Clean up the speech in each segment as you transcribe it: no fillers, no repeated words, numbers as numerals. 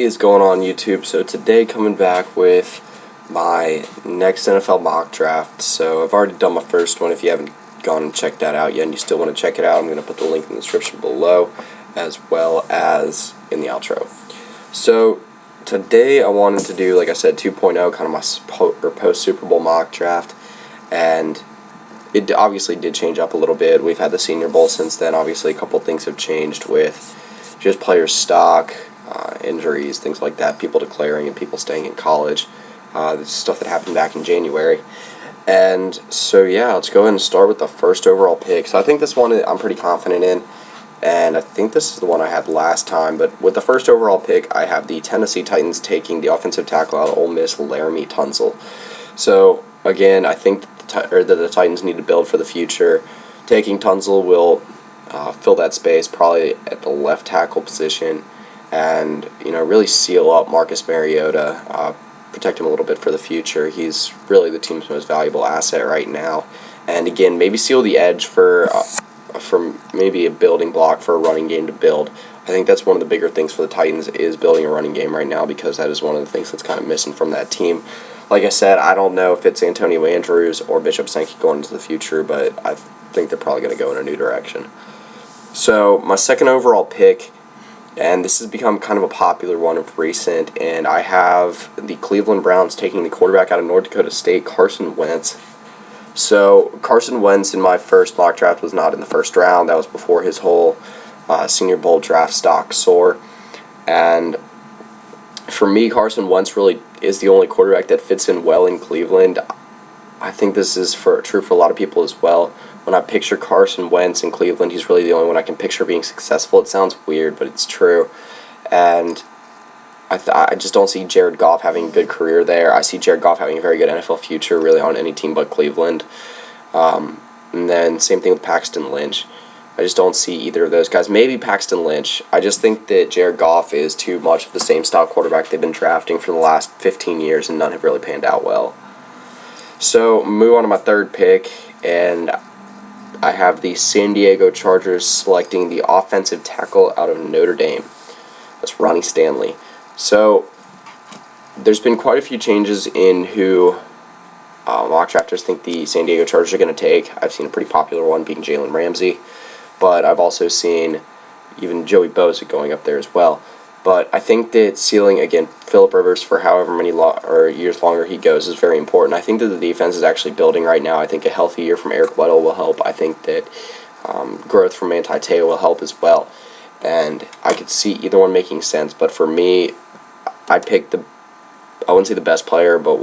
is going on, YouTube? So today coming back with my next NFL mock draft. So I've already done my first one. If you haven't gone and checked that out yet and you still want to check it out, I'm going to put the link in the description below as well as in the outro. So today I wanted to do, like I said, 2.0, kind of my post-Super Bowl mock draft. And it obviously did change up a little bit. We've had the Senior Bowl since then. Obviously a couple things have changed with just players' stock, injuries, things like that, people declaring and people staying in college. This stuff that happened back in January. And so, yeah, let's go ahead and start with the first overall pick. So I think this one I'm pretty confident in, and I think this is the one I had last time. But with the first overall pick, I have the Tennessee Titans taking the offensive tackle out of Ole Miss, Laramie Tunsil. So, again, I think that the Titans need to build for the future. Taking Tunsil will fill that space probably at the left tackle position and, really seal up Marcus Mariota, protect him a little bit for the future. He's really the team's most valuable asset right now. And again, maybe seal the edge for maybe a building block for a running game to build. I think that's one of the bigger things for the Titans is building a running game right now, because that is one of the things that's kind of missing from that team. Like I said, I don't know if it's Antonio Andrews or Bishop Sankey going into the future, but I think they're probably going to go in a new direction. So my second overall pick, and this has become kind of a popular one of recent, and I have the Cleveland Browns taking the quarterback out of North Dakota State, Carson Wentz. So Carson Wentz in my first mock draft was not in the first round. That was before his whole Senior Bowl draft stock soar. And for me, Carson Wentz really is the only quarterback that fits in well in Cleveland. I think this is true for a lot of people as well. When I picture Carson Wentz in Cleveland, he's really the only one I can picture being successful. It sounds weird, but it's true. And I just don't see Jared Goff having a good career there. I see Jared Goff having a very good NFL future, really, on any team but Cleveland. And then same thing with Paxton Lynch. I just don't see either of those guys. Maybe Paxton Lynch. I just think that Jared Goff is too much of the same style quarterback they've been drafting for the last 15 years, and none have really panned out well. So, move on to my third pick, and I have the San Diego Chargers selecting the offensive tackle out of Notre Dame. That's Ronnie Stanley. So, there's been quite a few changes in who mock drafters think the San Diego Chargers are going to take. I've seen a pretty popular one being Jalen Ramsey, but I've also seen even Joey Bosa going up there as well. But I think that sealing, again, Phillip Rivers for however many years longer he goes is very important. I think that the defense is actually building right now. I think a healthy year from Eric Weddle will help. I think that growth from Manti Te'o will help as well. And I could see either one making sense. But for me, I picked I wouldn't say the best player, but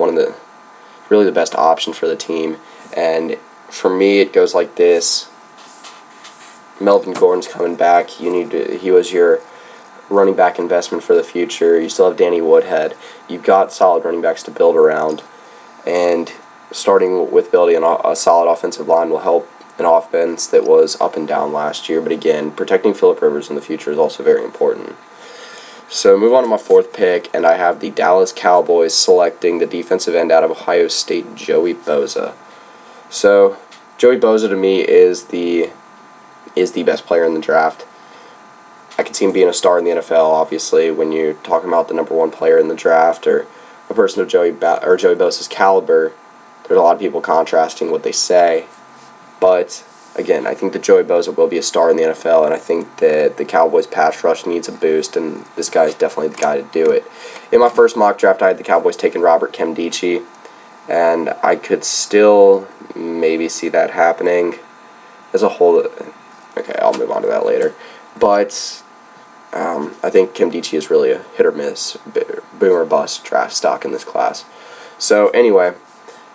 really the best option for the team. And for me, it goes like this. Melvin Gordon's coming back. He was your running back investment for the future. You still have Danny Woodhead. You've got solid running backs to build around, and starting with building a solid offensive line will help an offense that was up and down last year. But again, protecting Phillip Rivers in the future is also very important. So move on to my fourth pick, and I have the Dallas Cowboys selecting the defensive end out of Ohio State, Joey Bosa. So Joey Bosa to me is the best player in the draft. I could see him being a star in the NFL, obviously, when you're talking about the number one player in the draft or a person of Joey Bosa's caliber. There's a lot of people contrasting what they say. But, again, I think that Joey Bosa will be a star in the NFL, and I think that the Cowboys' pass rush needs a boost, and this guy is definitely the guy to do it. In my first mock draft, I had the Cowboys taking Robert Nkemdiche, and I could still maybe see that happening as a whole. Okay, I'll move on to that later. But I think Nkemdiche is really a hit or miss, boom or bust draft stock in this class. So anyway,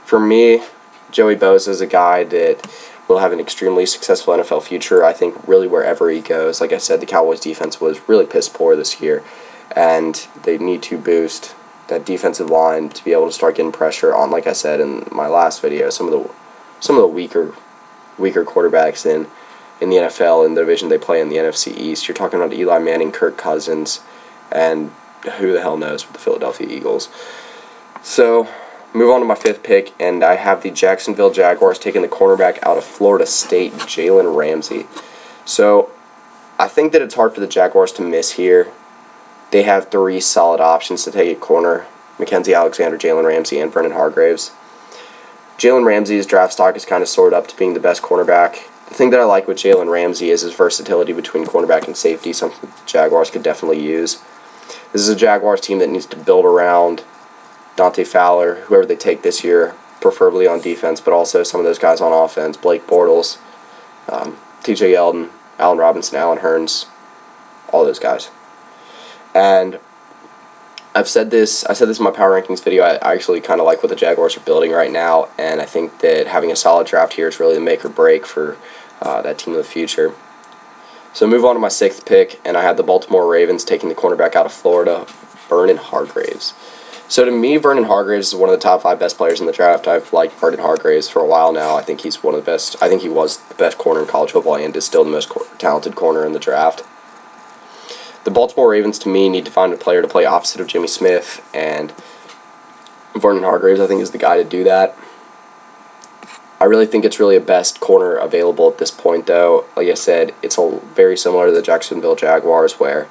for me, Joey Bosa is a guy that will have an extremely successful NFL future. I think really wherever he goes. Like I said, the Cowboys defense was really piss poor this year, and they need to boost that defensive line to be able to start getting pressure on, like I said in my last video, some of the weaker quarterbacks in the NFL, in the division they play in the NFC East. You're talking about Eli Manning, Kirk Cousins, and who the hell knows with the Philadelphia Eagles. So, move on to my fifth pick, and I have the Jacksonville Jaguars taking the cornerback out of Florida State, Jalen Ramsey. So, I think that it's hard for the Jaguars to miss here. they have 3 solid options to take at corner: Mackenzie Alexander, Jalen Ramsey, and Vernon Hargreaves. Jalen Ramsey's draft stock is kind of soared up to being the best cornerback. The thing that I like with Jalen Ramsey is his versatility between cornerback and safety, something the Jaguars could definitely use. This is a Jaguars team that needs to build around Dante Fowler, whoever they take this year, preferably on defense, but also some of those guys on offense: Blake Bortles, TJ Yeldon, Allen Robinson, Allen Hurns, all those guys. And I said this in my power rankings video. I actually kind of like what the Jaguars are building right now, and I think that having a solid draft here is really the make or break for that team of the future. So move on to my 6th pick, and I have the Baltimore Ravens taking the cornerback out of Florida, Vernon Hargreaves. So to me, Vernon Hargreaves is one of the top 5 best players in the draft. I've liked Vernon Hargreaves for a while now. I think he's one of the best. I think he was the best corner in college football and is still the most talented corner in the draft. The Baltimore Ravens, to me, need to find a player to play opposite of Jimmy Smith, and Vernon Hargreaves, I think, is the guy to do that. I really think it's really a best corner available at this point, though. Like I said, it's very similar to the Jacksonville Jaguars, where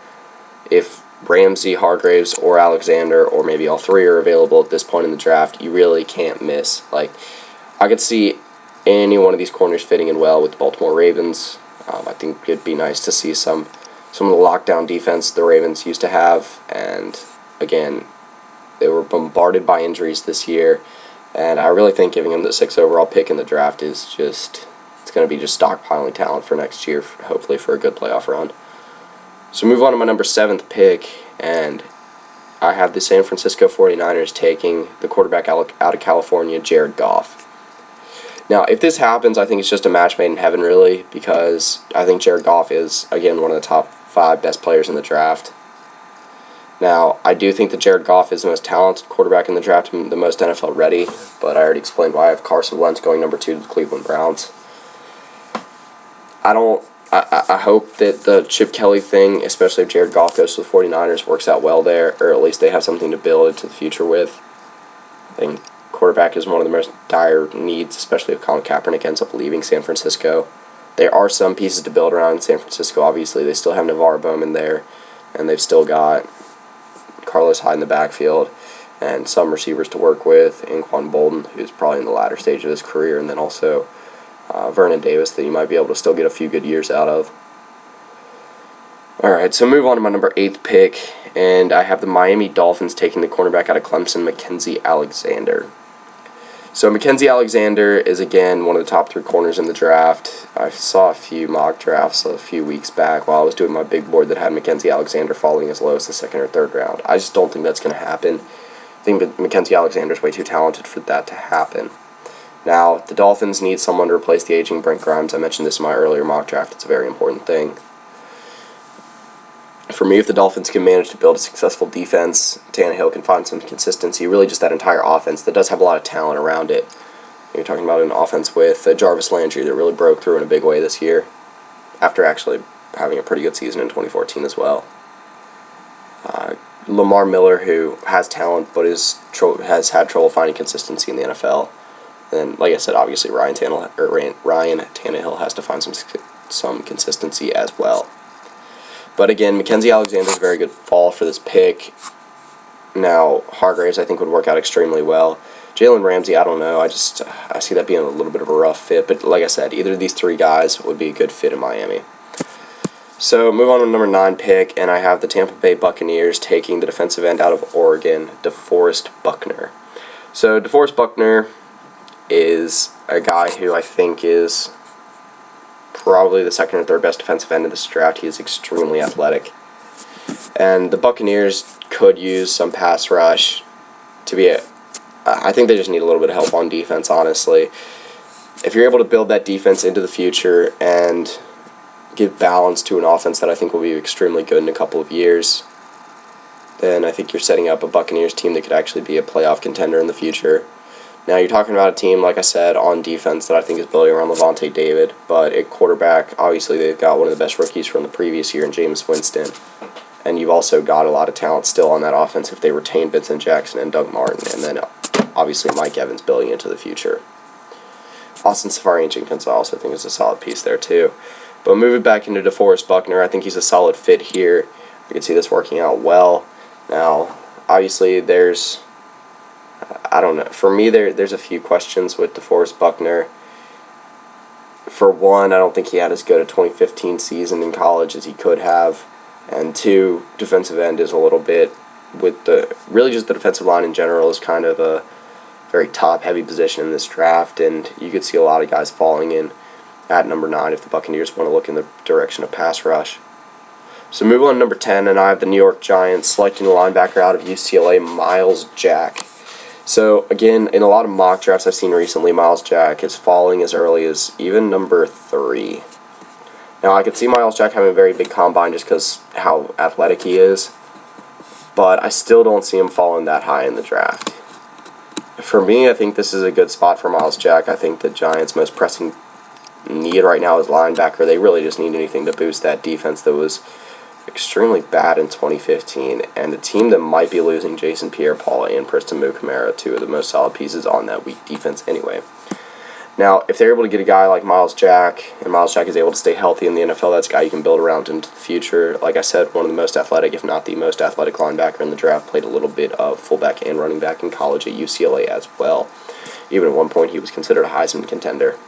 if Ramsey, Hargreaves, or Alexander, or maybe all 3 are available at this point in the draft, you really can't miss. Like, I could see any one of these corners fitting in well with the Baltimore Ravens. I think it'd be nice to see some of the lockdown defense the Ravens used to have, and again, they were bombarded by injuries this year, and I really think giving them the 6th overall pick in the draft is just, it's going to be just stockpiling talent for next year, hopefully for a good playoff run. So move on to my number 7th pick, and I have the San Francisco 49ers taking the quarterback out of California, Jared Goff. Now, if this happens, I think it's just a match made in heaven, really, because I think Jared Goff is, again, one of the top 5 best players in the draft. Now, I do think that Jared Goff is the most talented quarterback in the draft and the most NFL ready, but I already explained why I have Carson Wentz going number 2 to the Cleveland Browns. I hope that the Chip Kelly thing, especially if Jared Goff goes to the 49ers, works out well there, or at least they have something to build into the future with. I think quarterback is one of the most dire needs, especially if Colin Kaepernick ends up leaving San Francisco. There are some pieces to build around in San Francisco, obviously. They still have Navarro Bowman there, and they've still got Carlos Hyde in the backfield, and some receivers to work with, Anquan Bolden, who's probably in the latter stage of his career, and then also Vernon Davis that you might be able to still get a few good years out of. Alright, so move on to my number 8th pick, and I have the Miami Dolphins taking the cornerback out of Clemson, Mackenzie Alexander. So Mackenzie Alexander is, again, one of the top 3 corners in the draft. I saw a few mock drafts a few weeks back while I was doing my big board that had Mackenzie Alexander falling as low as the 2nd or 3rd round. I just don't think that's going to happen. I think that Mackenzie Alexander is way too talented for that to happen. Now, the Dolphins need someone to replace the aging Brent Grimes. I mentioned this in my earlier mock draft. It's a very important thing. For me, if the Dolphins can manage to build a successful defense, Tannehill can find some consistency, really just that entire offense that does have a lot of talent around it. You're talking about an offense with Jarvis Landry that really broke through in a big way this year, after actually having a pretty good season in 2014 as well. Lamar Miller, who has talent but has had trouble finding consistency in the NFL. And like I said, obviously Ryan Tannehill has to find some consistency as well. But again, Mackenzie Alexander is a very good fall for this pick. Now, Hargreaves I think would work out extremely well. Jalen Ramsey, I don't know. I see that being a little bit of a rough fit. But like I said, either of these 3 guys would be a good fit in Miami. So move on to number 9 pick, and I have the Tampa Bay Buccaneers taking the defensive end out of Oregon, DeForest Buckner. So DeForest Buckner is a guy who I think is probably the 2nd or 3rd best defensive end in this draft. He is extremely athletic. And the Buccaneers could use some pass rush to be I think they just need a little bit of help on defense, honestly. If you're able to build that defense into the future and give balance to an offense that I think will be extremely good in a couple of years, then I think you're setting up a Buccaneers team that could actually be a playoff contender in the future. Now, you're talking about a team, like I said, on defense that I think is building around Levante David, but at quarterback, obviously they've got one of the best rookies from the previous year in Jameis Winston, and you've also got a lot of talent still on that offense if they retain Vincent Jackson and Doug Martin, and then obviously Mike Evans building into the future. Austin Seferian-Jenkins I also think is a solid piece there too. But moving back into DeForest Buckner, I think he's a solid fit here. I can see this working out well. Now, obviously, I don't know. For me, there's a few questions with DeForest Buckner. For one, I don't think he had as good a 2015 season in college as he could have. And two, defensive end is a little bit, really just the defensive line in general is kind of a very top-heavy position in this draft, and you could see a lot of guys falling in at number 9 if the Buccaneers want to look in the direction of pass rush. So move on to number 10, and I have the New York Giants selecting a linebacker out of UCLA, Miles Jack. So again, in a lot of mock drafts I've seen recently, Miles Jack is falling as early as even number 3. Now I could see Miles Jack having a very big combine just because how athletic he is, but I still don't see him falling that high in the draft. For me, I think this is a good spot for Miles Jack. I think the Giants' most pressing need right now is linebacker. They really just need anything to boost that defense that was extremely bad in 2015, and a team that might be losing Jason Pierre-Paul and Preston Mukamara, two of the most solid pieces on that weak defense anyway. Now, if they're able to get a guy like Miles Jack, and Miles Jack is able to stay healthy in the NFL, that's a guy you can build around into the future. Like I said, one of the most athletic, if not the most athletic linebacker in the draft, played a little bit of fullback and running back in college at UCLA as well. Even at one point, he was considered a Heisman contender.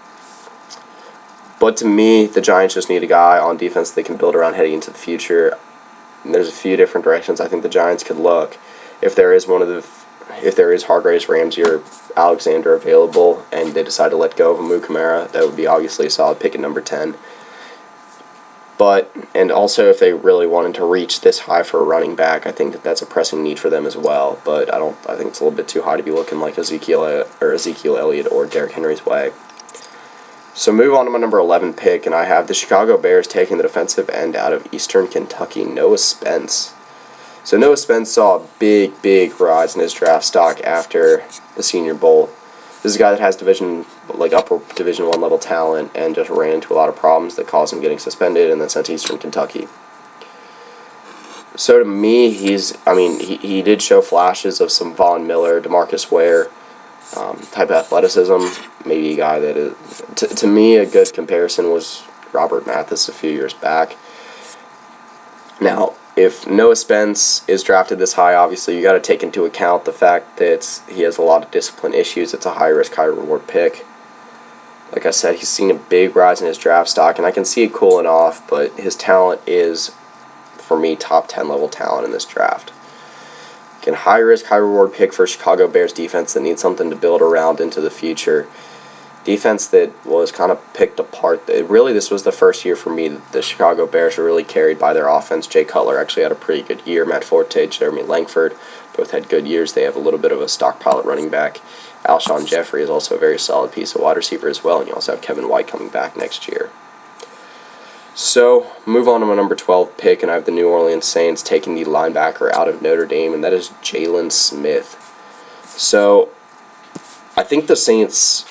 But to me, the Giants just need a guy on defense they can build around heading into the future. And there's a few different directions I think the Giants could look. If there is Hargraves, Ramsey, or Alexander available, and they decide to let go of Mukamara, that would be obviously a solid pick at number 10. And also if they really wanted to reach this high for a running back, I think that's a pressing need for them as well. But I think it's a little bit too high to be looking like Ezekiel Elliott or Derrick Henry's way. So move on to my number 11 pick, and I have the Chicago Bears taking the defensive end out of Eastern Kentucky, Noah Spence. So Noah Spence saw a big rise in his draft stock after the Senior Bowl. This is a guy that has upper Division I level talent and just ran into a lot of problems that caused him getting suspended and then sent to Eastern Kentucky. So to me, he did show flashes of some Von Miller, DeMarcus Ware type of athleticism. Maybe a guy that is, to me, a good comparison was Robert Mathis a few years back. Now, if Noah Spence is drafted this high, obviously you got to take into account the fact that he has a lot of discipline issues. It's a high-risk, high-reward pick. Like I said, he's seen a big rise in his draft stock, and I can see it cooling off, but his talent is, for me, top 10 level talent in this draft. Again, high-risk, high-reward pick for Chicago Bears defense that needs something to build around into the future. Defense that was kind of picked apart. This was the first year for me that the Chicago Bears were really carried by their offense. Jay Cutler actually had a pretty good year. Matt Forte, Jeremy Langford both had good years. They have a little bit of a stockpile at running back. Alshon Jeffrey is also a very solid piece of wide receiver as well, and you also have Kevin White coming back next year. So, move on to my number 12 pick, and I have the New Orleans Saints taking the linebacker out of Notre Dame, and that is Jalen Smith. So, I think the Saints'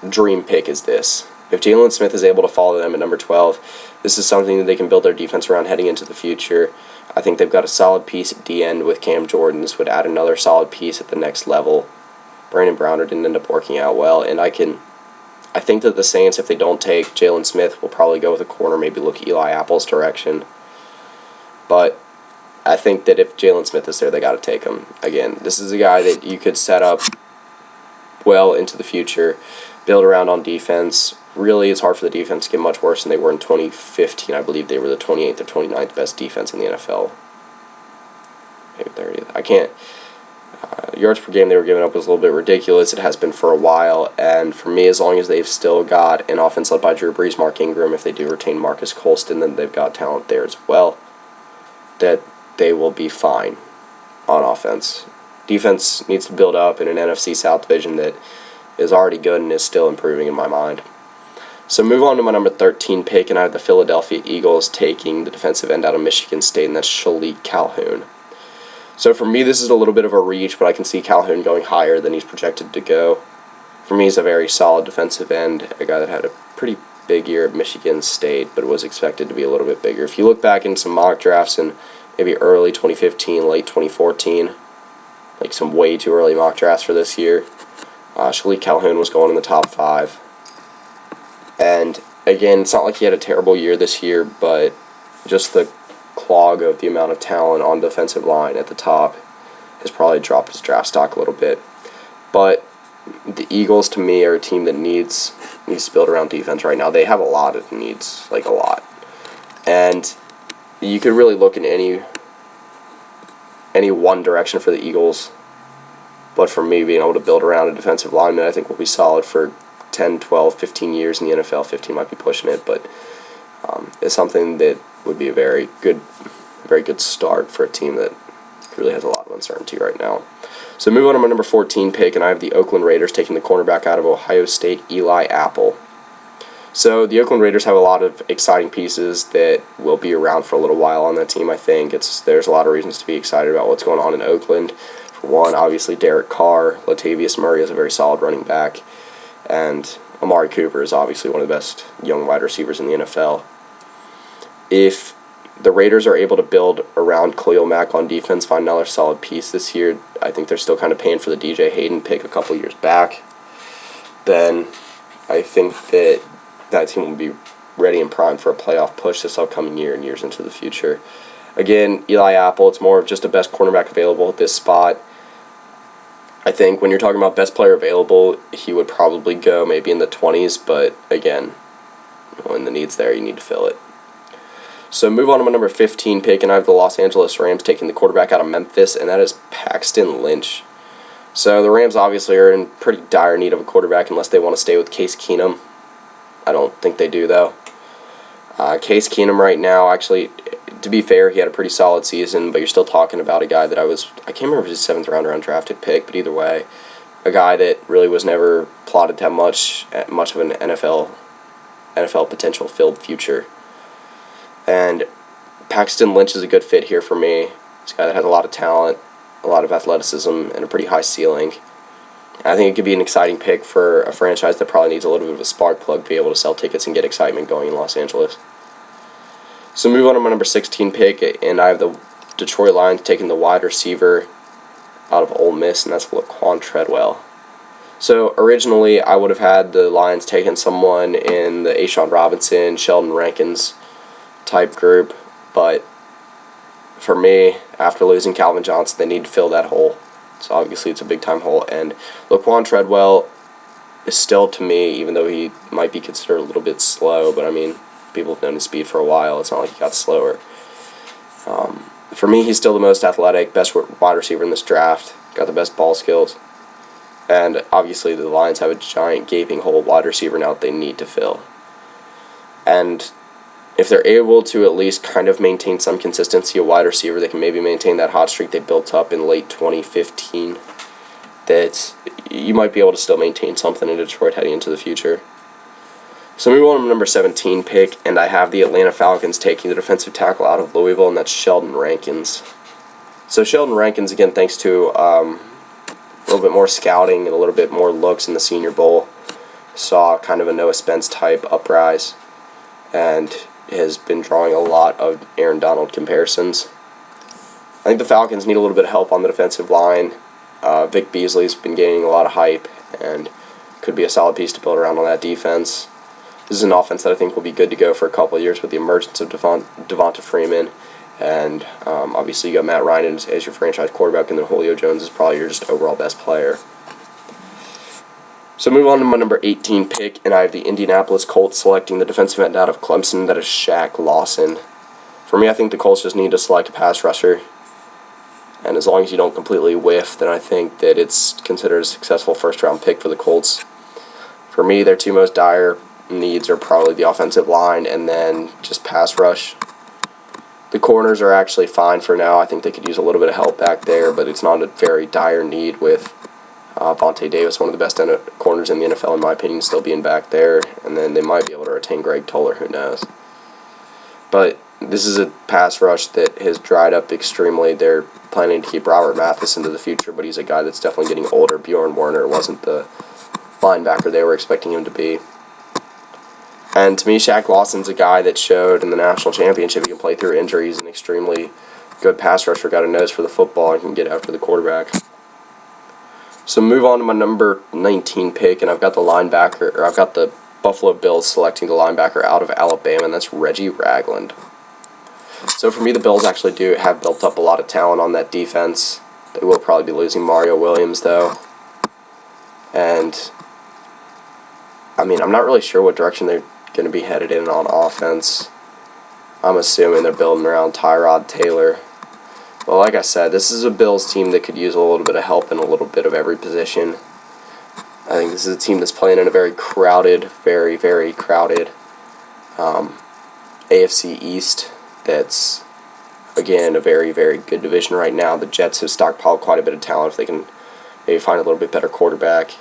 dream pick is this. If Jalen Smith is able to follow them at number 12, this is something that they can build their defense around heading into the future. I think they've got a solid piece at D-end with Cam Jordan. This would add another solid piece at the next level. Brandon Browner didn't end up working out well, and I think that the Saints, if they don't take Jalen Smith, will probably go with a corner, maybe look Eli Apple's direction. But I think that if Jalen Smith is there, they got to take him. Again, this is a guy that you could set up well into the future, build around on defense. Really, it's hard for the defense to get much worse than they were in 2015. I believe they were the 28th or 29th best defense in the NFL. Maybe 30th. I can't. Yards per game they were giving up was a little bit ridiculous. It has been for a while. And for me, as long as they've still got an offense led by Drew Brees, Mark Ingram, if they do retain Marcus Colston, then they've got talent there as well, that they will be fine on offense. Defense needs to build up in an NFC South division that is already good and is still improving in my mind. So move on to my number 13 pick, and I have the Philadelphia Eagles taking the defensive end out of Michigan State, and that's Shalik Calhoun. So for me, this is a little bit of a reach, but I can see Calhoun going higher than he's projected to go. For me, he's a very solid defensive end, a guy that had a pretty big year at Michigan State, but was expected to be a little bit bigger. If you look back in some mock drafts in maybe early 2015, late 2014, like some way too early mock drafts for this year, Shalik Calhoun was going in the top 5. And again, it's not like he had a terrible year this year, but just the clog of the amount of talent on defensive line at the top has probably dropped his draft stock a little bit. But the Eagles, to me, are a team that needs to build around defense right now. They have a lot of needs, like a lot. And you could really look in any one direction for the Eagles. But for me, being able to build around a defensive lineman, I think will be solid for 10, 12, 15 years in the NFL. 15 might be pushing it, but it's something that would be a very good start for a team that really has a lot of uncertainty right now. So move on to my number 14 pick, and I have the Oakland Raiders taking the cornerback out of Ohio State, Eli Apple. So the Oakland Raiders have a lot of exciting pieces that will be around for a little while on that team, I think. There's a lot of reasons to be excited about what's going on in Oakland. For one, obviously Derek Carr, Latavius Murray is a very solid running back, and Amari Cooper is obviously one of the best young wide receivers in the NFL. If the Raiders are able to build around Khalil Mack on defense, find another solid piece this year, I think they're still kind of paying for the DJ Hayden pick a couple years back, then I think that team will be ready and primed for a playoff push this upcoming year and years into the future. Again, Eli Apple, it's more of just a best cornerback available at this spot. I think when you're talking about best player available, he would probably go maybe in the 20s, but again, when the need's there, you need to fill it. So move on to my number 15 pick, and I have the Los Angeles Rams taking the quarterback out of Memphis, and that is Paxton Lynch. So the Rams obviously are in pretty dire need of a quarterback unless they want to stay with Case Keenum. I don't think they do, though. Case Keenum right now, actually, to be fair, he had a pretty solid season, but you're still talking about a guy that I can't remember if it was his 7th round or undrafted pick, but either way, a guy that really was never plotted to have much of an NFL potential filled future. And Paxton Lynch is a good fit here for me. He's a guy that has a lot of talent, a lot of athleticism, and a pretty high ceiling. I think it could be an exciting pick for a franchise that probably needs a little bit of a spark plug to be able to sell tickets and get excitement going in Los Angeles. So move on to my number 16 pick, and I have the Detroit Lions taking the wide receiver out of Ole Miss, and that's Laquan Treadwell. So originally, I would have had the Lions taking someone in the A'Shawn Robinson, Sheldon Rankins type group, but for me, after losing Calvin Johnson, they need to fill that hole. So obviously it's a big-time hole, and Laquan Treadwell is still, to me, even though he might be considered a little bit slow, but I mean, people have known his speed for a while. It's not like he got slower. For me, he's still the most athletic, best wide receiver in this draft, got the best ball skills, and obviously the Lions have a giant gaping hole wide receiver now that they need to fill. And if they're able to at least kind of maintain some consistency, a wide receiver, they can maybe maintain that hot streak they built up in late 2015, that you might be able to still maintain something in Detroit heading into the future. So move on to number 17 pick, and I have the Atlanta Falcons taking the defensive tackle out of Louisville, and that's Sheldon Rankins. So Sheldon Rankins, again, thanks to a little bit more scouting and a little bit more looks in the Senior Bowl, saw kind of a Noah Spence type uprise, and has been drawing a lot of Aaron Donald comparisons. I think the Falcons need a little bit of help on the defensive line. Vic Beasley's been gaining a lot of hype and could be a solid piece to build around on that defense. This is an offense that I think will be good to go for a couple of years with the emergence of Devonta Freeman, and obviously you got Matt Ryan as your franchise quarterback, and then Julio Jones is probably your just overall best player. So move on to my number 18 pick, and I have the Indianapolis Colts selecting the defensive end out of Clemson, that is Shaq Lawson. For me, I think the Colts just need to select a pass rusher, and as long as you don't completely whiff, then I think that it's considered a successful first-round pick for the Colts. For me, their two most dire needs are probably the offensive line and then just pass rush. The corners are actually fine for now. I think they could use a little bit of help back there, but it's not a very dire need with Vontae Davis, one of the best corners in the NFL, in my opinion, still being back there. And then they might be able to retain Greg Toller, who knows. But this is a pass rush that has dried up extremely. They're planning to keep Robert Mathis into the future, but he's a guy that's definitely getting older. Bjorn Werner wasn't the linebacker they were expecting him to be. And to me, Shaq Lawson's a guy that showed in the national championship he can play through injuries, an extremely good pass rusher, got a nose for the football, and can get after the quarterback. So move on to my number 19 pick, and I've got the Buffalo Bills selecting the linebacker out of Alabama, and that's Reggie Ragland. So for me, the Bills actually do have built up a lot of talent on that defense. They will probably be losing Mario Williams, though. And, I mean, I'm not really sure what direction they're going to be headed in on offense. I'm assuming they're building around Tyrod Taylor. Well, like I said, this is a Bills team that could use a little bit of help in a little bit of every position. I think this is a team that's playing in a very crowded, very, very crowded AFC East that's, again, a very, very good division right now. The Jets have stockpiled quite a bit of talent if they can maybe find a little bit better quarterback.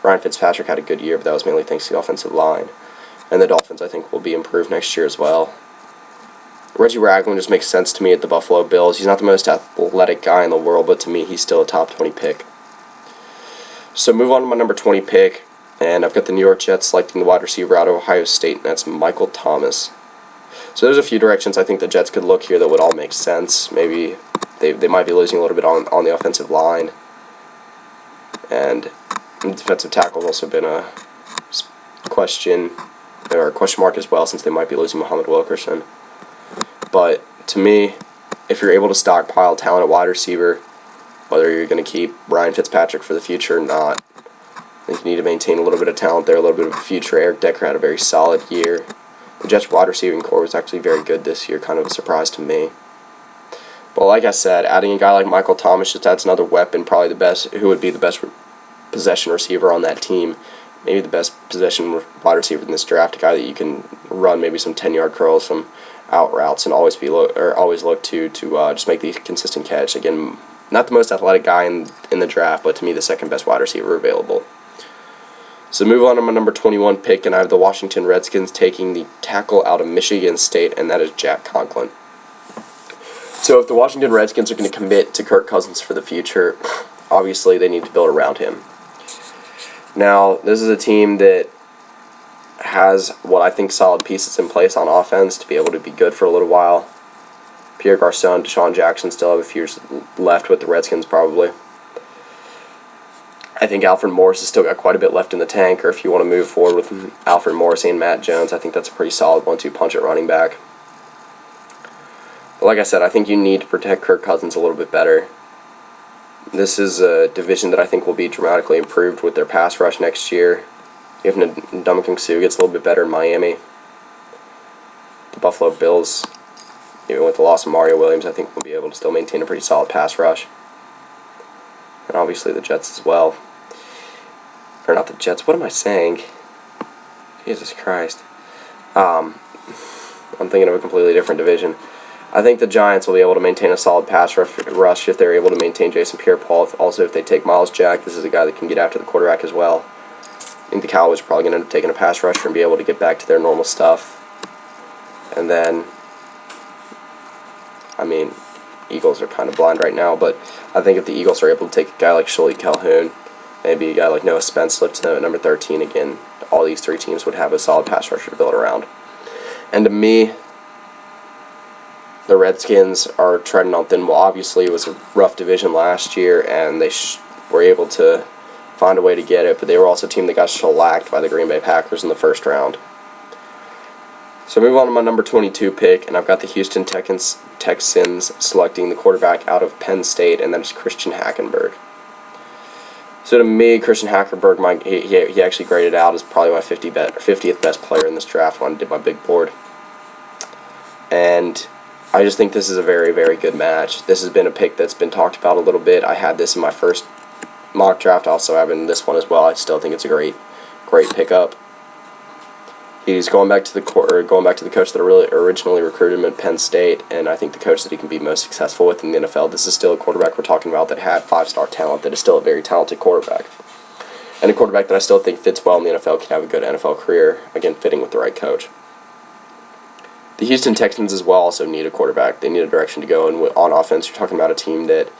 Ryan Fitzpatrick had a good year, but that was mainly thanks to the offensive line. And the Dolphins, I think, will be improved next year as well. Reggie Ragland just makes sense to me at the Buffalo Bills. He's not the most athletic guy in the world, but to me, he's still a top 20 pick. So move on to my number 20 pick, and I've got the New York Jets selecting the wide receiver out of Ohio State, and that's Michael Thomas. So there's a few directions I think the Jets could look here that would all make sense. Maybe they might be losing a little bit on the offensive line, and defensive tackle has also been a question mark as well, since they might be losing Muhammad Wilkerson. But to me, if you're able to stockpile talent at wide receiver, whether you're going to keep Ryan Fitzpatrick for the future or not, I think you need to maintain a little bit of talent there, a little bit of a future. Eric Decker had a very solid year. The Jets' wide receiving core was actually very good this year, kind of a surprise to me. But like I said, adding a guy like Michael Thomas just adds another weapon, probably the best, who would be the best possession receiver on that team. Maybe the best possession wide receiver in this draft, a guy that you can run maybe some 10-yard curls, some out routes, and always look to just make the consistent catch. Again, not the most athletic guy in the draft, but to me the second best wide receiver available. So move on to my number 21 pick, and I have the Washington Redskins taking the tackle out of Michigan State, and that is Jack Conklin. So if the Washington Redskins are going to commit to Kirk Cousins for the future, obviously they need to build around him. Now, this is a team that has what I think solid pieces in place on offense to be able to be good for a little while. Pierre Garçon, Deshaun Jackson still have a few years left with the Redskins probably. I think Alfred Morris has still got quite a bit left in the tank, or if you want to move forward with Alfred Morris and Matt Jones, I think that's a pretty solid 1-2 punch at running back. But like I said, I think you need to protect Kirk Cousins a little bit better. This is a division that I think will be dramatically improved with their pass rush next year. If Ndamukong Suh gets a little bit better in Miami. The Buffalo Bills, even with the loss of Mario Williams, I think will be able to still maintain a pretty solid pass rush. And obviously the Jets as well. Or not the Jets, what am I saying? Jesus Christ. I'm thinking of a completely different division. I think the Giants will be able to maintain a solid pass rush if they're able to maintain Jason Pierre-Paul. Also, if they take Miles Jack, this is a guy that can get after the quarterback as well. I think the Cowboys are probably going to end up taking a pass rusher and be able to get back to their normal stuff. And then, I mean, Eagles are kind of blind right now, but I think if the Eagles are able to take a guy like Shalik Calhoun, maybe a guy like Noah Spence slips to number 13 again, all these three teams would have a solid pass rusher to build around. And to me, the Redskins are treading on thin. Well, obviously it was a rough division last year, and they were able to find a way to get it, but they were also a team that got shellacked by the Green Bay Packers in the first round. So move on to my number 22 pick, and I've got the Houston Texans selecting the quarterback out of Penn State, and that is Christian Hackenberg. So to me, Christian Hackenberg, he actually graded out as probably my 50th best player in this draft when I did my big board. And I just think this is a very, very good match. This has been a pick that's been talked about a little bit. I had this in my first mock draft. I also have it in this one as well. I still think it's a great pickup. He's going back to the coach that really originally recruited him at Penn State, and I think the coach that he can be most successful with in the NFL. This is still a quarterback we're talking about that had 5-star talent, that is still a very talented quarterback. And a quarterback that I still think fits well in the NFL, can have a good NFL career, again, fitting with the right coach. The Houston Texans as well also need a quarterback. They need a direction to go, and on offense, you're talking about a team that,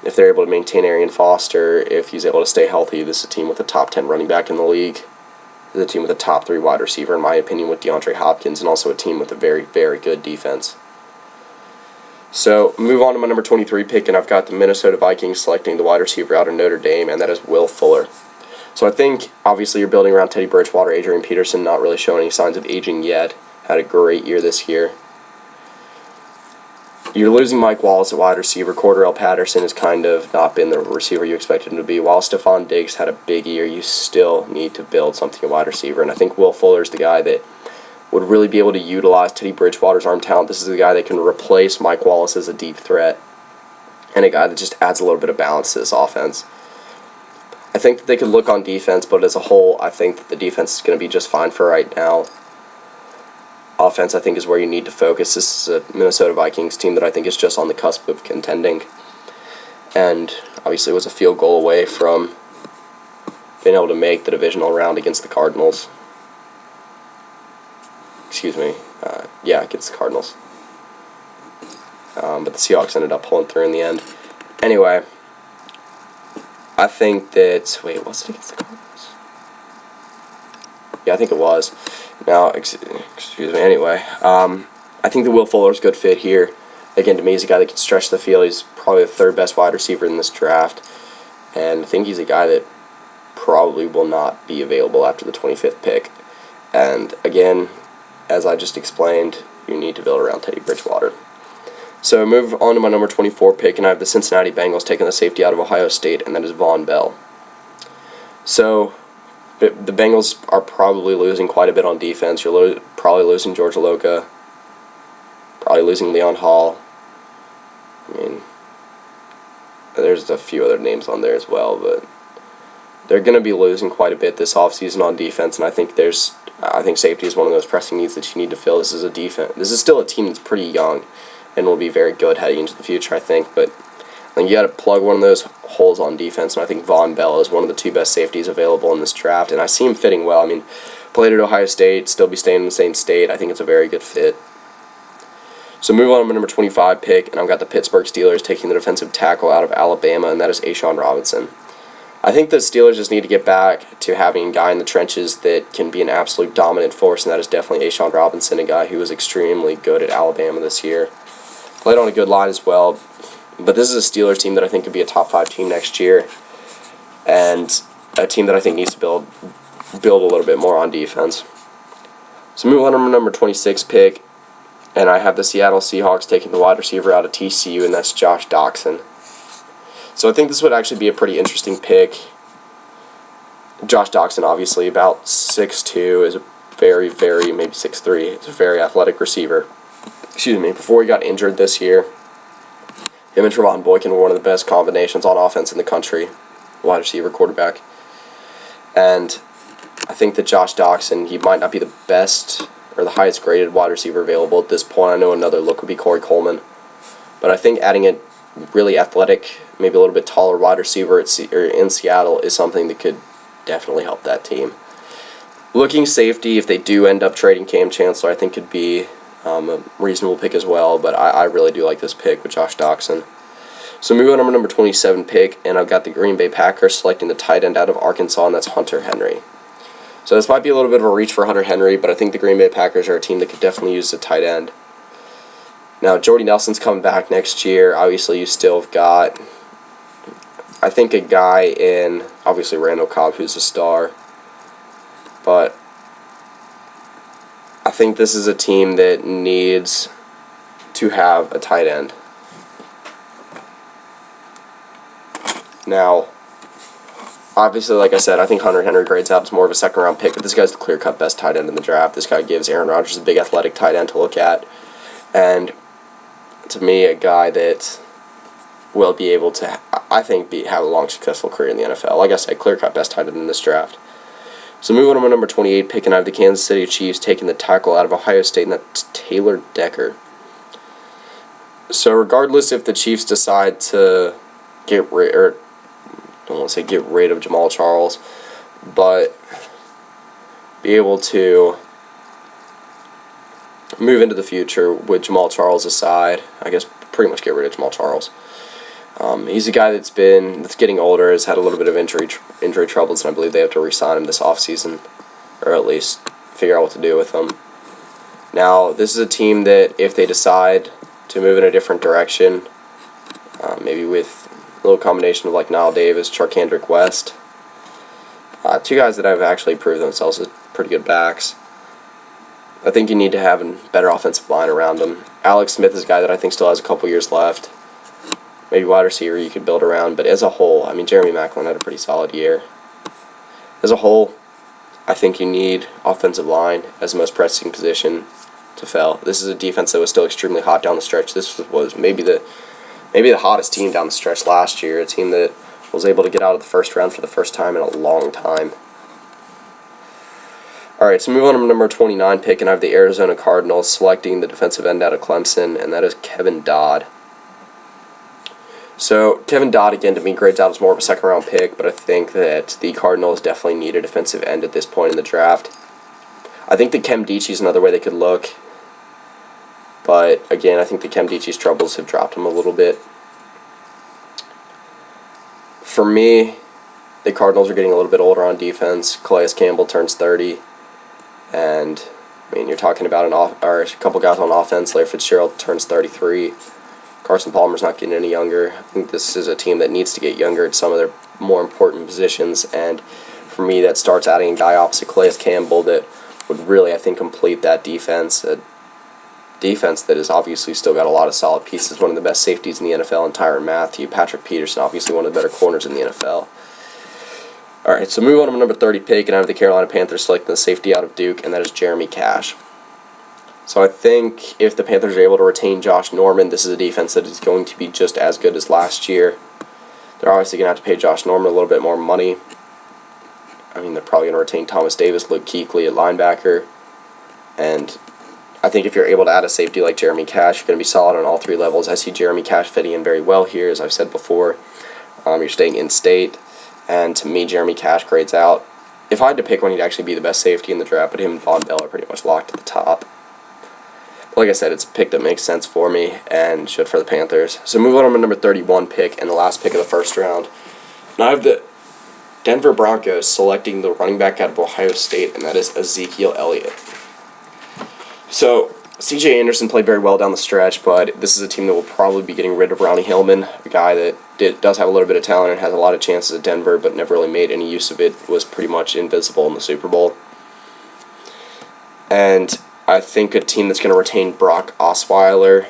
if they're able to maintain Arian Foster, if he's able to stay healthy, this is a team with a top 10 running back in the league. This is a team with a top 3 wide receiver, in my opinion, with DeAndre Hopkins, and also a team with a very, very good defense. So, move on to my number 23 pick, and I've got the Minnesota Vikings selecting the wide receiver out of Notre Dame, and that is Will Fuller. So I think, obviously, you're building around Teddy Bridgewater, Adrian Peterson, not really showing any signs of aging yet. Had a great year this year. You're losing Mike Wallace at wide receiver. Cordarrelle Patterson has kind of not been the receiver you expected him to be. While Stephon Diggs had a big year, you still need to build something at wide receiver. And I think Will Fuller's the guy that would really be able to utilize Teddy Bridgewater's arm talent. This is the guy that can replace Mike Wallace as a deep threat and a guy that just adds a little bit of balance to this offense. I think that they could look on defense, but as a whole, I think that the defense is going to be just fine for right now. Offense, I think, is where you need to focus. This is a Minnesota Vikings team that I think is just on the cusp of contending, and obviously was a field goal away from being able to make the divisional round against the Cardinals. Excuse me. Yeah, against the Cardinals. But the Seahawks ended up pulling through in the end. Anyway, I think that... Wait, was it against the Cardinals? Yeah, I think it was. Now, excuse me, anyway. I think that Will Fuller's a good fit here. Again, to me, he's a guy that can stretch the field. He's probably the third best wide receiver in this draft. And I think he's a guy that probably will not be available after the 25th pick. And again, as I just explained, you need to build around Teddy Bridgewater. So move on to my number 24 pick, and I have the Cincinnati Bengals taking the safety out of Ohio State, and that is Von Bell. So the Bengals are probably losing quite a bit on defense. You're probably losing George Aloka, probably losing Leon Hall. I mean, there's a few other names on there as well, but they're going to be losing quite a bit this offseason on defense, and I think safety is one of those pressing needs that you need to fill. This is still a team that's pretty young and will be very good heading into the future, I think. But I think you got to plug one of those holes on defense, and I think Von Bell is one of the two best safeties available in this draft, and I see him fitting well. I mean, played at Ohio State, still be staying in the same state. I think it's a very good fit. So move on to my number 25 pick, and I've got the Pittsburgh Steelers taking the defensive tackle out of Alabama, and that is A'Shawn Robinson. I think the Steelers just need to get back to having a guy in the trenches that can be an absolute dominant force, and that is definitely A'Shawn Robinson, a guy who was extremely good at Alabama this year. Played on a good line as well, but this is a Steelers team that I think could be a top 5 team next year, and a team that I think needs to build a little bit more on defense. So move on to my number 26 pick, and I have the Seattle Seahawks taking the wide receiver out of TCU, and that's Josh Doctson. So I think this would actually be a pretty interesting pick. Josh Doctson, obviously, about 6'2", is a very, maybe 6'3", is a very athletic receiver. Excuse me, before he got injured this year, him and Trevon Boykin were one of the best combinations on offense in the country, wide receiver, quarterback. And I think that Josh Doctson, he might not be the best or the highest graded wide receiver available at this point. I know another look would be Corey Coleman. But I think adding a really athletic, maybe a little bit taller wide receiver in Seattle is something that could definitely help that team. Looking safety, if they do end up trading Cam Chancellor, I think could be a reasonable pick as well, but I really do like this pick with Josh Doctson. So moving on to my number 27 pick, and I've got the Green Bay Packers selecting the tight end out of Arkansas, and that's Hunter Henry. So this might be a little bit of a reach for Hunter Henry, but I think the Green Bay Packers are a team that could definitely use a tight end. Now, Jordy Nelson's coming back next year. Obviously, you still have got, I think, a guy in, obviously, Randall Cobb, who's a star. But I think this is a team that needs to have a tight end. Now, obviously, like I said, I think Hunter Henry grades out as more of a second-round pick, but this guy's the clear-cut best tight end in the draft. This guy gives Aaron Rodgers a big athletic tight end to look at. And to me, a guy that will be able to, I think, have a long, successful career in the NFL. Like I said, clear-cut best tight end in this draft. So moving on to my number 28 pick, and I have the Kansas City Chiefs taking the tackle out of Ohio State, and that's Taylor Decker. So regardless if the Chiefs decide to get rid, or I don't want to say get rid of Jamal Charles, but be able to move into the future with Jamal Charles aside, I guess pretty much get rid of Jamal Charles. He's a guy that's getting older, has had a little bit of injury troubles, and I believe they have to re-sign him this offseason, or at least figure out what to do with him. Now, this is a team that if they decide to move in a different direction, maybe with a little combination of like Nile Davis, Charkandrick West, two guys that have actually proved themselves as pretty good backs. I think you need to have a better offensive line around him. Alex Smith is a guy that I think still has a couple years left. Maybe wide receiver you could build around, but as a whole, I mean, Jeremy Maclin had a pretty solid year. As a whole, I think you need offensive line as the most pressing position to fail. This is a defense that was still extremely hot down the stretch. This was maybe the hottest team down the stretch last year, a team that was able to get out of the first round for the first time in a long time. Alright, so move on to number 29 pick, and I have the Arizona Cardinals selecting the defensive end out of Clemson, and that is Kevin Dodd. So, Kevin Dodd, again, to me, grades out as more of a second-round pick, but I think that the Cardinals definitely need a defensive end at this point in the draft. I think that Kem Dichie is another way they could look, but, again, I think that Kem Dichie's troubles have dropped him a little bit. For me, the Cardinals are getting a little bit older on defense. Calais Campbell turns 30, and, I mean, you're talking about a couple guys on offense. Larry Fitzgerald turns 33. Carson Palmer's not getting any younger. I think this is a team that needs to get younger at some of their more important positions, and for me that starts adding a guy opposite Calais Campbell that would really, I think, complete that defense. A defense that has obviously still got a lot of solid pieces. One of the best safeties in the NFL, and Tyrann Mathieu. Patrick Peterson, obviously one of the better corners in the NFL. Alright, so move on to number 30 pick, and I have the Carolina Panthers selecting the safety out of Duke, and that is Jeremy Cash. So I think if the Panthers are able to retain Josh Norman, this is a defense that is going to be just as good as last year. They're obviously going to have to pay Josh Norman a little bit more money. I mean, they're probably going to retain Thomas Davis, Luke Kuechly at linebacker. And I think if you're able to add a safety like Jeremy Cash, you're going to be solid on all three levels. I see Jeremy Cash fitting in very well here, as I've said before. You're staying in-state, and to me, Jeremy Cash grades out. If I had to pick one, he'd actually be the best safety in the draft, but him and Von Bell are pretty much locked at the top. Like I said, it's a pick that makes sense for me and should for the Panthers. So move on to my number 31 pick and the last pick of the first round. Now I have the Denver Broncos selecting the running back out of Ohio State, and that is Ezekiel Elliott. So C.J. Anderson played very well down the stretch, but this is a team that will probably be getting rid of Ronnie Hillman, a guy that does have a little bit of talent and has a lot of chances at Denver, but never really made any use of it, was pretty much invisible in the Super Bowl. And I think a team that's going to retain Brock Osweiler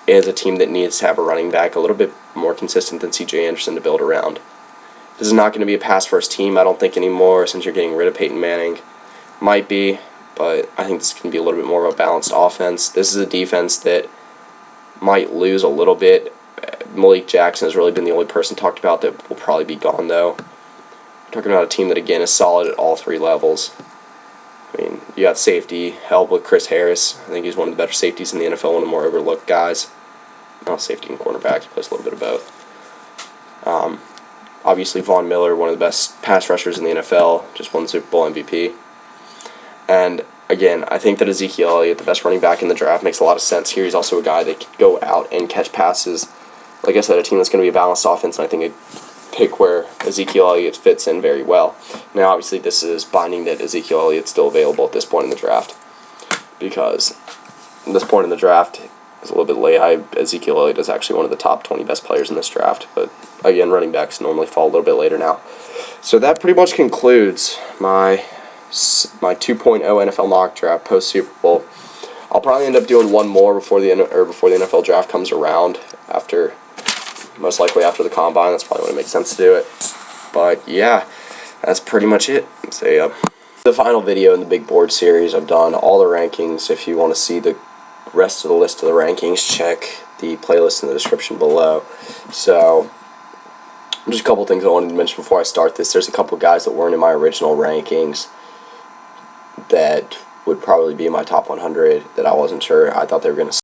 is a team that needs to have a running back a little bit more consistent than C.J. Anderson to build around. This is not going to be a pass-first team, I don't think, anymore, since you're getting rid of Peyton Manning. Might be, but I think this can be a little bit more of a balanced offense. This is a defense that might lose a little bit. Malik Jackson has really been the only person talked about that will probably be gone, though. We're talking about a team that, again, is solid at all three levels. I mean, you got safety, help with Chris Harris. I think he's one of the better safeties in the NFL, one of the more overlooked guys. Not safety and cornerback, he plays a little bit of both. Obviously, Von Miller, one of the best pass rushers in the NFL, just won the Super Bowl MVP. And, again, I think that Ezekiel Elliott, the best running back in the draft, makes a lot of sense here. He's also a guy that can go out and catch passes. Like I said, a team that's going to be a balanced offense, and I think a pick where Ezekiel Elliott fits in very well. Now, obviously, this is binding that Ezekiel Elliott's still available at this point in the draft, because at this point in the draft is a little bit late. Ezekiel Elliott is actually one of the top 20 best players in this draft, but again, running backs normally fall a little bit later now. So that pretty much concludes my 2.0 NFL mock draft post Super Bowl. I'll probably end up doing one more before the NFL draft comes around, most likely after the combine. That's probably when it makes sense to do it. But yeah, that's pretty much it. So the final video in the big board series. I've done all the rankings. If you want to see the rest of the list of the rankings, check the playlist in the description below. So just a couple things I wanted to mention before I start this. There's a couple guys that weren't in my original rankings that would probably be in my top 100 that I wasn't sure. I thought they were going to